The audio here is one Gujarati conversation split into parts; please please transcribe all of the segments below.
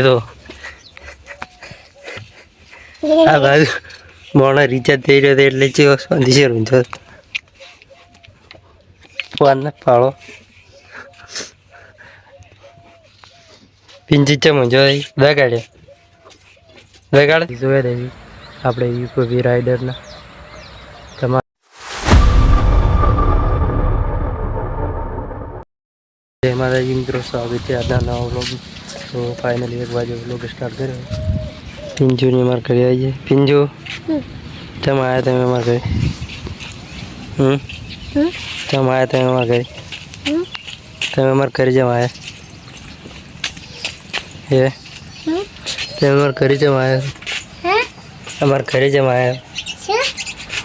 તો આ બાજુ મોણા રિચાર્જ થઈ રહ્યો એટલે ચેવો શાંતિ છે રૂંધો ફોન ન પાડો પિંજી ચમો જોઈ વગાડે જોઈ રહી આપણે યુપી રાઇડરના તમારે જય માતાજી મિત્રો, સ્વાગત છે આજના નવા વ્લોગ. તો ફાઇનલી 1 વાગે વ્લોગ સ્ટાર્ટ કર્યો. પિંજુની અમારે ઘરે આવી જાય. પિંજુ તમે આવ્યા તમે અમારા ઘરે? તમે આવ્યા તમે અમારા ઘરે? તમે અમારા ઘરે જેમ આવ્યા હે? તમે અમારા ઘરે જેમ આવ્યા? અમારા ઘરે જેમ આવ્યા?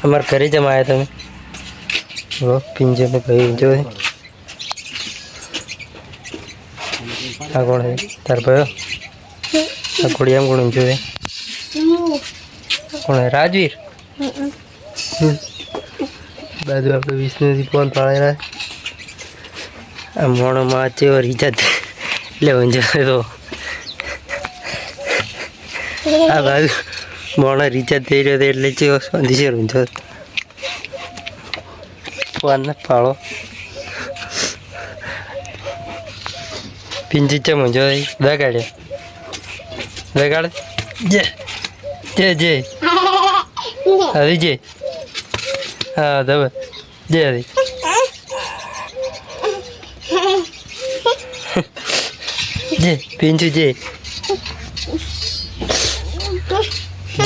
અમારા ઘરે જેમ આવ્યા તમે? પિંજુને ભાઈ જો આ કોણ છે તાર ભાઈ? આ ઘોડિયામ કોણ જોવે? કોણ હે? રાજવીર? બાજુ આપણે વિષ્ણુથી ફોન પાડેલા. આ મોણોમાં ચેવો રિચાર્જ એટલે વંજો તો આ બાજુ મોણો રિચાર્જ થઈ રહ્યો એટલે ચેવો શાંતિ છે વંજો ફોન ન પાડો પિંજી ચમો જોઈ વગાડે જે જે જે હવે જે હા દબ જે હવે જે પિંજુ જે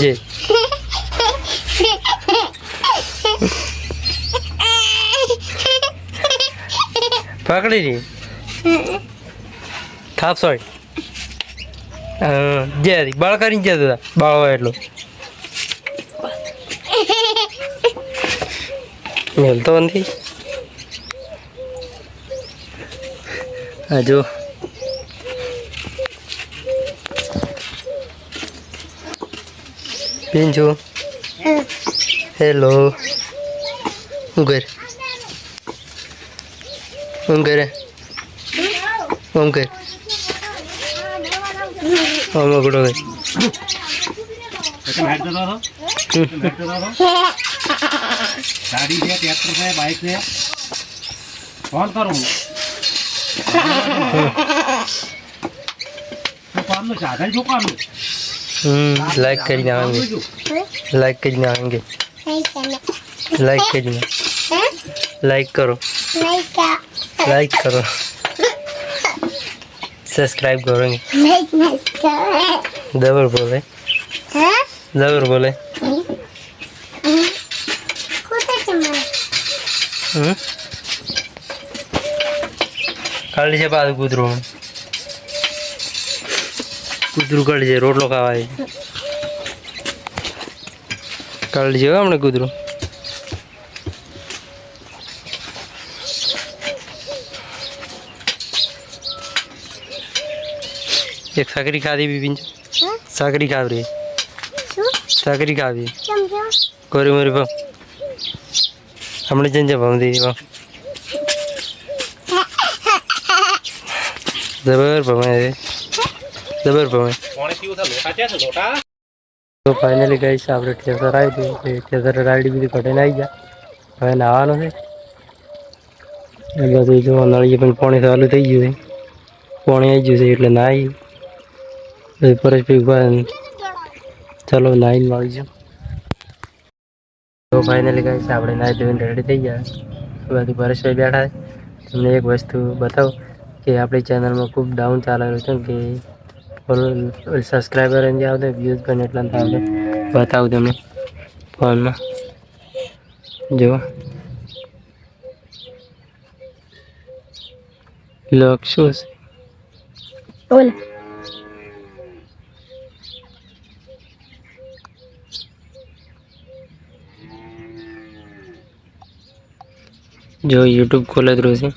જે પકડી રહી થાપ સોય જે બાળ કરીને જતો હતા બાળ હોય એટલું મેલતો નથી. હા જો પિંજુ હેલો શું કરે શું કરે શું કરે મગડો गाड़ी है, ट्रैक्टर है, बाइक है, कौन करूँ? तो कौन लो चाहता है जो कौन लो? लाइक करना आएंगे, लाइक करना आएंगे, लाइक करना, लाइक करो, लाइक करो, सब्सक्राइब करोगे, जबर बोले, जबर बोले. કાઢી છે પાછું કૂતરું કાઢી છે રોટલો ખાવાય કાઢી છે હમણાં કૂતરું. એક સાકરી ખાધી બીબીન સાકરી ખાવરી સાકરી ખાવી કોરી મોરી ભાવ હમણાં જઈને ભાવ દીધી ભાવ જબર ભમાય જબર ભમાય. તો ફાઇનલી ગઈ છે આપણે ઠેસર આવી હતી ઠેસર રાઈડ બીજી ઘટીને આવી ગયા. હવે નાવાનું છે એટલે જો નળીએ પણ પાણી ચાલુ થઈ ગયું છે પાણી આવી ગયું છે એટલે નાહી પરેશભાઈ ચાલો નાહીને મળીશું. તો ફાઇનલી ગઈ છે આપણે નાહી ધોઈને રેડી થઈ ગયા. બધું પરેશભાઈ બેઠા તમને એક વસ્તુ બતાવો કે આપણી ચેનલમાં ખૂબ ડાઉન ચાલેલું છે કે સબસ્ક્રાઈબર જે આવતા વ્યૂઝ પણ એટલા આવતા બતાવું તમને ફોનમાં જો લોક શું છે બોલ જો યુટ્યુબ ખોલે રહ્યું છે.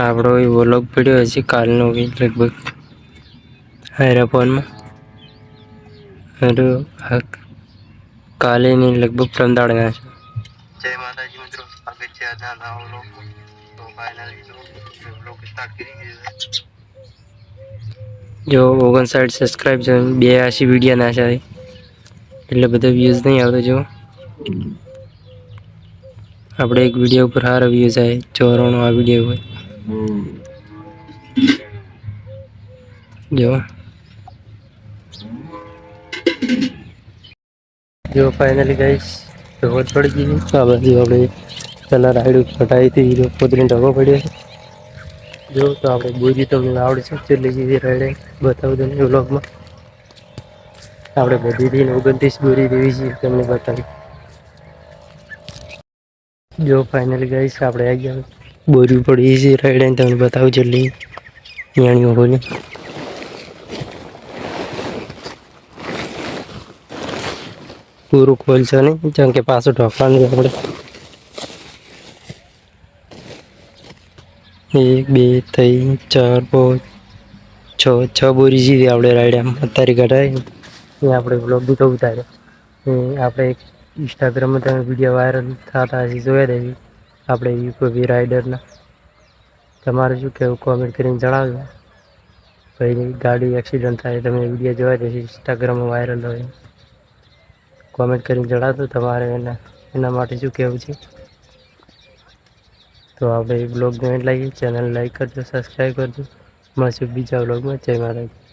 આપણો એ વ્લોગ પડ્યો હશે કાલનો બી લગભગ હારા ફોનમાં કાલે ની લગભગ 3 દાડા છે. જય માતાજી મિત્રો, સ્વાગત છે છે આજના નવા વ્લોગ. તો ફાઇનલી વ્લોગ સ્ટાર્ટ કરી દીધો. જો 59 સબસ્ક્રાઇબ છે, 82 વિડીયો ના છે એટલે બધો વ્યૂઝ નહીં આવતો. જો આપણે એક વિડીયો ઉપર સારો વ્યૂઝ આવે 94 આ વિડીયો હોય. જો ફાઇનલી ગાઈસ ખબર પડી ગઈ. આ બાજુ આપણે પહેલાં રાઈડ ફટાઈ હતી પોતરીને ઢગો પડ્યો છે. જો તો આપણે બોરી તમને આવડે છે ચેટલી જેવી રાઈડે બતાવું તમને વ્લોગમાં. આપણે બધી 29 બોરી જેવી છે તમને બતાવી. જો ફાઇનલી ગાઈસ આપણે આવી ગયા બોરી પડી છે રાઈડે તમને બતાવું ચેટલી યાણીઓ બોલી. પૂરું ખોલશે નહીં જેમ કે પાછું ઢોકવાનું છે. આપણે 1 2 3 4 5 6 બોરી જીધી આપણે રાઈડ આમ અત્યારે ઘટાય એ આપણે બ્લોગ બી તો ઉતાર્યો. આપણે એક ઇન્સ્ટાગ્રામમાં તમે વિડીયો વાયરલ થતા હશે જોયા દેવી આપણે યુપી રાઈડરના. તમારે શું કહેવું કોમેન્ટ કરીને જણાવજો. ભાઈ ગાડી એક્સિડન્ટ થાય તમે વિડીયો જોયા દેશે ઇન્સ્ટાગ્રામમાં વાયરલ હોય. કોમેન્ટ કરીને જણાવજો તમારે એના માટે શું કહેવું છે. તો આપણે બ્લોગને લાગી ચેનલ લાઈક કરજો, સબસ્ક્રાઈબ કરજો. મળશું બીજા બ્લોગમાં. જય માતાજી.